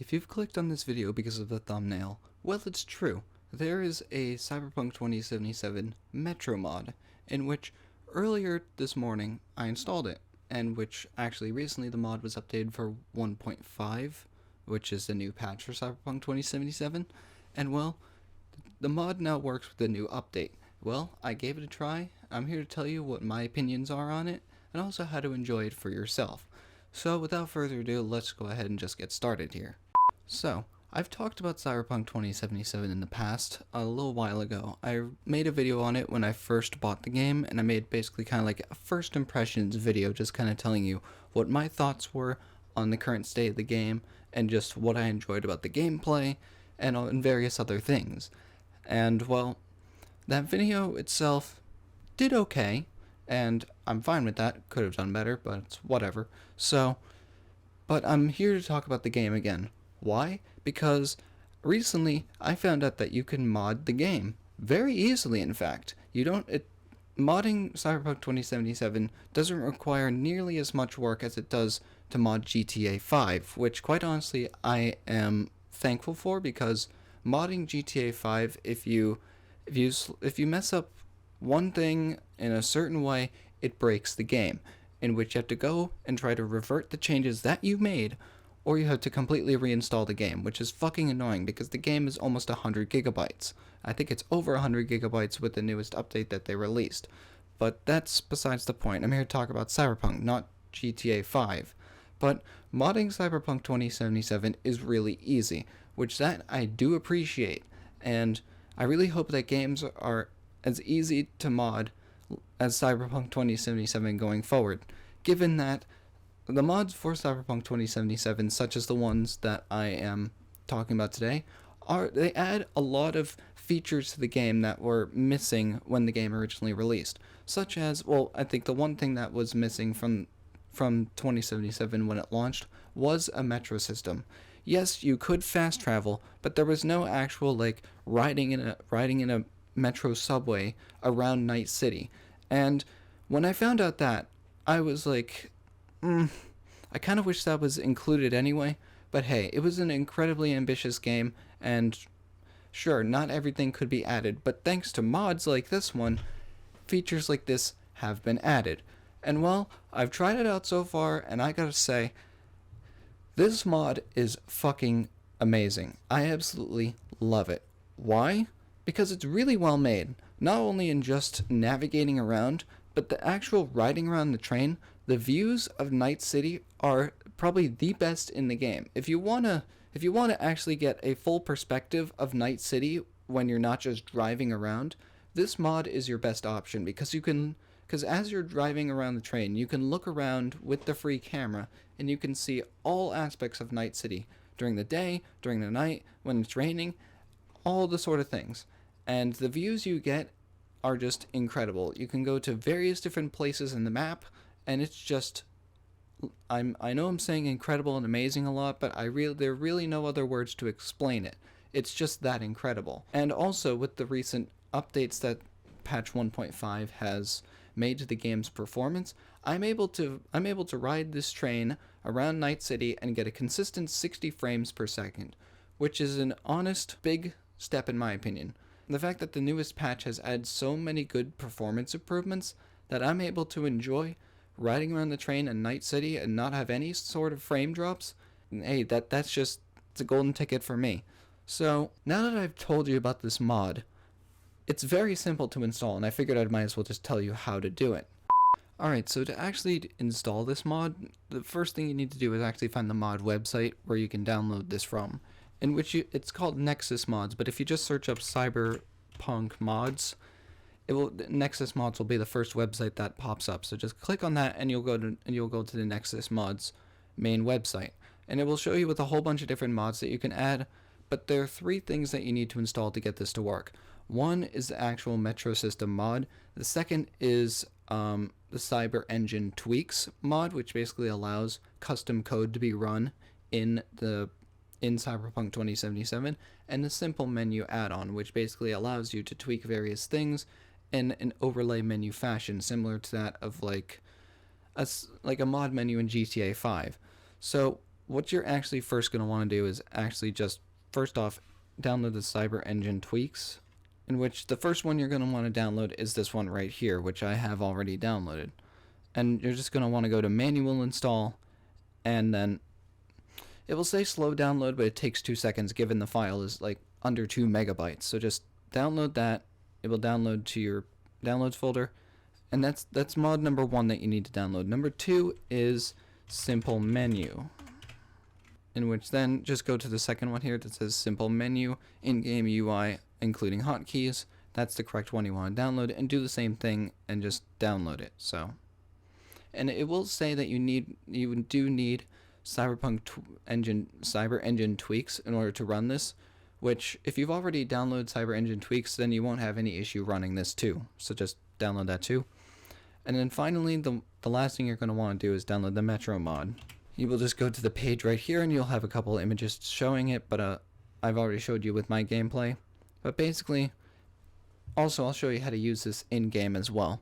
If you've clicked on this video because of the thumbnail, well, it's true. There is a Cyberpunk 2077 Metro mod, in which earlier this morning I installed it, and which actually recently the mod was updated for 1.5, which is the new patch for Cyberpunk 2077, and well, the mod now works with the new update. Well, I gave it a try. I'm here to tell you what my opinions are on it, and also how to enjoy it for yourself. So without further ado, let's go ahead and just get started here. So, I've talked about Cyberpunk 2077 in the past, a little while ago. I made a video on it when I first bought the game, and I made basically kind of like a first impressions video, just kind of telling you what my thoughts were on the current state of the game, and just what I enjoyed about the gameplay, and various other things. And, well, that video itself did okay, and I'm fine with that. Could have done better, but it's whatever. But I'm here to talk about the game again. Why? Because recently I found out that you can mod the game. Very easily, in fact. Modding Cyberpunk 2077 doesn't require nearly as much work as it does to mod GTA 5, which quite honestly I am thankful for, because modding GTA 5, if you mess up one thing in a certain way, it breaks the game, in which you have to go and try to revert the changes that you made, or you have to completely reinstall the game, which is fucking annoying because the game is almost 100 gigabytes. I think it's over 100 gigabytes with the newest update that they released. But that's besides the point. I'm here to talk about Cyberpunk, not GTA 5. But modding Cyberpunk 2077 is really easy, which that I do appreciate. And I really hope that games are as easy to mod as Cyberpunk 2077 going forward, given that the mods for Cyberpunk 2077, such as the ones that I am talking about today, they add a lot of features to the game that were missing when the game originally released. Such as, well, I think the one thing that was missing from 2077 when it launched was a metro system. Yes, you could fast travel, but there was no actual riding in a metro subway around Night City. And when I found out that, I was like, I kind of wish that was included anyway, but hey, it was an incredibly ambitious game, and sure, not everything could be added, but thanks to mods like this one, features like this have been added. And well, I've tried it out so far, and I gotta say, this mod is fucking amazing. I absolutely love it. Why? Because it's really well made, not only in just navigating around, but the actual riding around the train. The views of Night City are probably the best in the game. If you wanna actually get a full perspective of Night City when you're not just driving around, this mod is your best option, because as you're driving around the train, you can look around with the free camera and you can see all aspects of Night City during the day, during the night, when it's raining, all the sort of things. And the views you get are just incredible. You can go to various different places in the map, and it's just, I know I'm saying incredible and amazing a lot, but there are really no other words to explain it. It's just that incredible. And also with the recent updates that patch 1.5 has made to the game's performance, I'm able to ride this train around Night City and get a consistent 60 frames per second, which is an honest big step in my opinion. The fact that the newest patch has added so many good performance improvements that I'm able to enjoy riding around the train in Night City and not have any sort of frame drops, hey, it's a golden ticket for me. So, now that I've told you about this mod, it's very simple to install, and I figured I might as well just tell you how to do it. Alright, so to actually install this mod, the first thing you need to do is actually find the mod website where you can download this from, in which it's called Nexus Mods, but if you just search up Cyberpunk mods, Nexus Mods will be the first website that pops up. So just click on that and you'll go to the Nexus Mods main website, and it will show you with a whole bunch of different mods that you can add, but there are 3 things that you need to install to get this to work. One is the actual Metro System mod. The second is the Cyber Engine Tweaks mod, which basically allows custom code to be run in Cyberpunk 2077, and the Simple Menu add-on, which basically allows you to tweak various things in an overlay menu fashion, similar to that of like a mod menu in GTA 5. So what you're actually first going to want to do is actually just, first off, download the Cyber Engine tweaks, in which the first one you're going to want to download is this one right here, which I have already downloaded. And you're just going to want to go to manual install, and then it will say slow download, but it takes 2 seconds given the file is like under 2 megabytes. So just download that. It will download to your downloads folder, and that's mod number 1 that you need to download. Number 2 is simple menu, in which then just go to the second one here that says simple menu, in-game UI, including hotkeys. That's the correct one you want to download, and do the same thing and just download it. So, and it will say that you do need Cyber Engine tweaks in order to run this, which if you've already downloaded Cyber Engine tweaks, then you won't have any issue running this too. So just download that too. And then finally, the last thing you're going to want to do is download the Metro mod. You will just go to the page right here, and you'll have a couple of images showing it, but I've already showed you with my gameplay. But basically, also I'll show you how to use this in-game as well.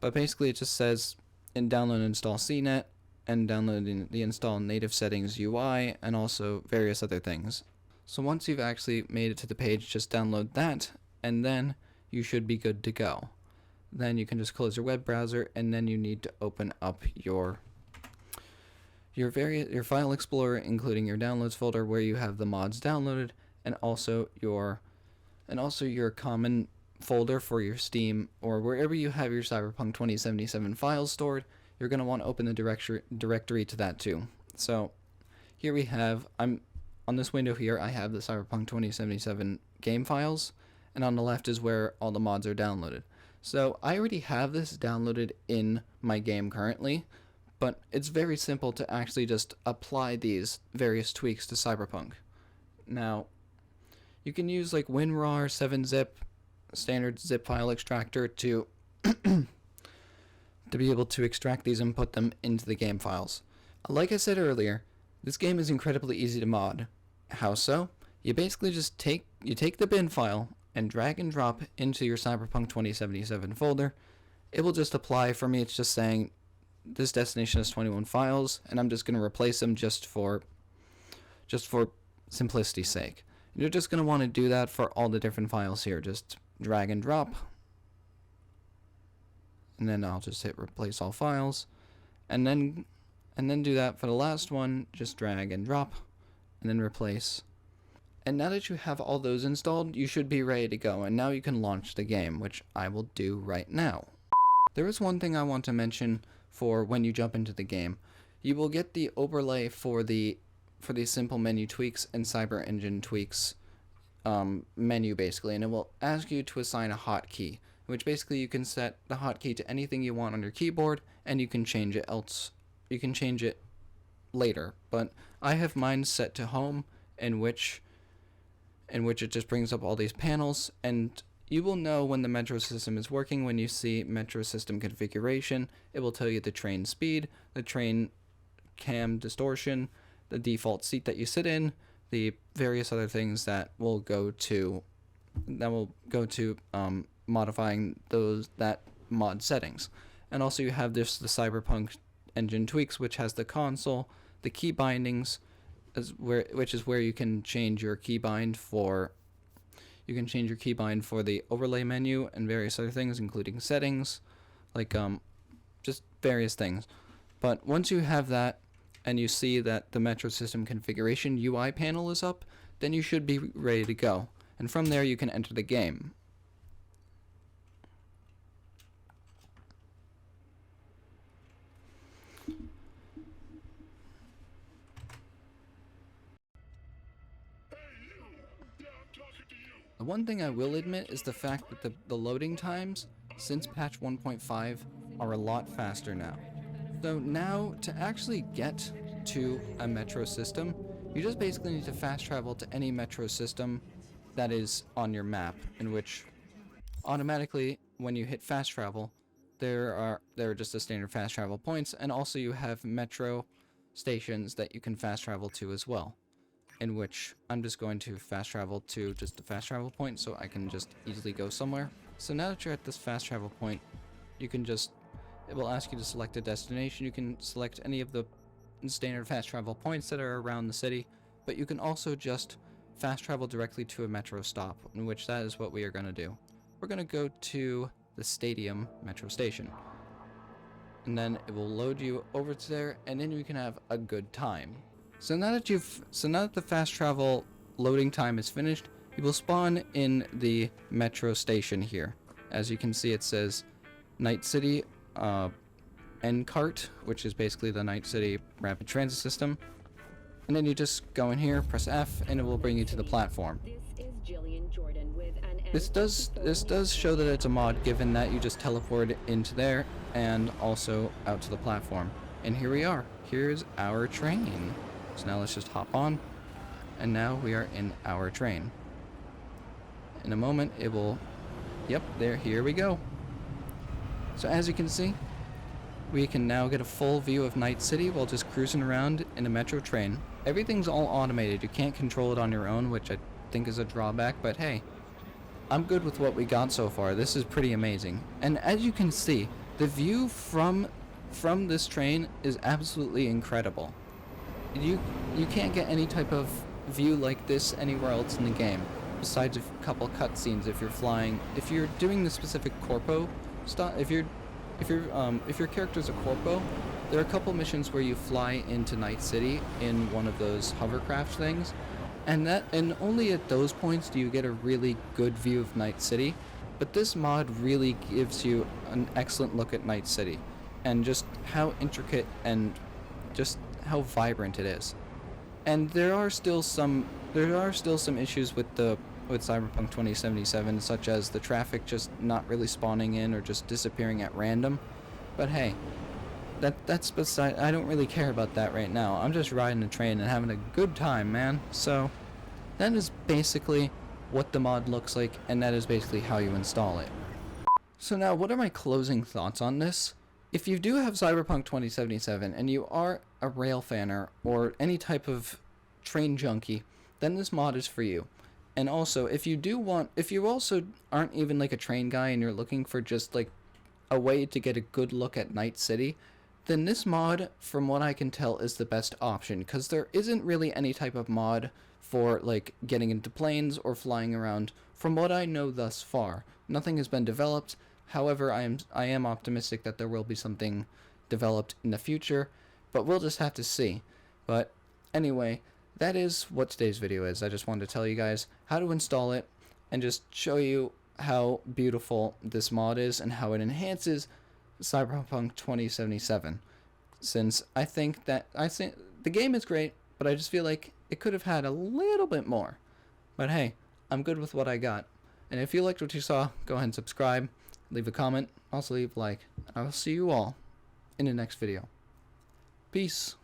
But basically it just says in download and install CNET, and downloading the install native settings UI, and also various other things. So once you've actually made it to the page, just download that, and then you should be good to go. Then you can just close your web browser, and then you need to open up your file explorer, including your downloads folder where you have the mods downloaded, and also your common folder for your Steam, or wherever you have your Cyberpunk 2077 files stored. You're going to want to open the directory to that too. So here we have, on this window here, I have the Cyberpunk 2077 game files, and on the left is where all the mods are downloaded. So I already have this downloaded in my game currently, but it's very simple to actually just apply these various tweaks to Cyberpunk. Now, you can use like WinRAR, 7-zip, standard zip file extractor to be able to extract these and put them into the game files. Like I said earlier, this game is incredibly easy to mod. How so? You basically just take the bin file and drag and drop into your Cyberpunk 2077 folder. It will just apply. For me, it's just saying this destination has 21 files, and I'm just going to replace them just for simplicity's sake. And you're just going to want to do that for all the different files here. Just drag and drop, and then I'll just hit replace all files, and then do that for the last one. Just drag and drop, and then replace. And now that you have all those installed, you should be ready to go, and now you can launch the game, which I will do right now. There is one thing I want to mention for when you jump into the game. You will get the overlay for the simple menu tweaks and Cyber Engine tweaks menu basically, and it will ask you to assign a hotkey, which basically you can set the hotkey to anything you want on your keyboard, and you can change it later. But I have mine set to home, in which it just brings up all these panels, and you will know when the metro system is working when you see metro system configuration. It will tell you the train speed, the train cam distortion, the default seat that you sit in, the various other things that will go to modifying that mod settings. And also you have the Cyberpunk engine tweaks, which has the console, the key bindings, which is where you can change your keybind for the overlay menu and various other things, including settings, like just various things. But once you have that, and you see that the metro system configuration UI panel is up, then you should be ready to go. And from there you can enter the game. The one thing I will admit is the fact that the loading times since patch 1.5 are a lot faster now. So now, to actually get to a metro system, you just basically need to fast travel to any metro system that is on your map, in which automatically, when you hit fast travel, there are just the standard fast travel points, and also you have metro stations that you can fast travel to as well, in which I'm just going to fast travel to just a fast travel point so I can just easily go somewhere. So now that you're at this fast travel point, you can just, it will ask you to select a destination. You can select any of the standard fast travel points that are around the city, but you can also just fast travel directly to a metro stop, in which that is what we are going to do. We're going to go to the Stadium metro station, and then it will load you over to there, and then you can have a good time. So now that the fast travel loading time is finished, you will spawn in the metro station here. As you can see, it says Night City N-Cart, which is basically the Night City rapid transit system. And then you just go in here, press F, and it will bring you to the platform. This does show that it's a mod, given that you just teleport into there and also out to the platform. And here we are. Here's our train. So now let's just hop on, and now we are in our train. In a moment it will, yep, here we go. So as you can see, we can now get a full view of Night City while just cruising around in a metro train. Everything's all automated. You can't control it on your own, which I think is a drawback, but hey, I'm good with what we got so far. This is pretty amazing. And as you can see, the view from this train is absolutely incredible. You can't get any type of view like this anywhere else in the game, besides a couple cutscenes if you're flying. If you're doing the specific corpo stuff, if your character's a corpo, there are a couple missions where you fly into Night City in one of those hovercraft things, and only at those points do you get a really good view of Night City. But this mod really gives you an excellent look at Night City, and just how intricate and just how vibrant it is. And there are still some issues with Cyberpunk 2077, such as the traffic just not really spawning in or just disappearing at random. But hey, that's beside. I don't really care about that right now. I'm just riding a train and having a good time, man. So that is basically what the mod looks like, and that is basically how you install it. So now, what are my closing thoughts on this? If you do have Cyberpunk 2077 and you are a rail fanner or any type of train junkie, then this mod is for you. And also, if you also aren't even like a train guy and you're looking for just like a way to get a good look at Night City, then this mod, from what I can tell, is the best option, because there isn't really any type of mod for like getting into planes or flying around. From what I know thus far, nothing has been developed. However, I am optimistic that there will be something developed in the future, but we'll just have to see. But anyway, that is what today's video is. I just wanted to tell you guys how to install it and just show you how beautiful this mod is and how it enhances Cyberpunk 2077. Since I think the game is great, but I just feel like it could have had a little bit more. But hey, I'm good with what I got. And if you liked what you saw, go ahead and subscribe. Leave a comment, also leave a like. I will see you all in the next video. Peace.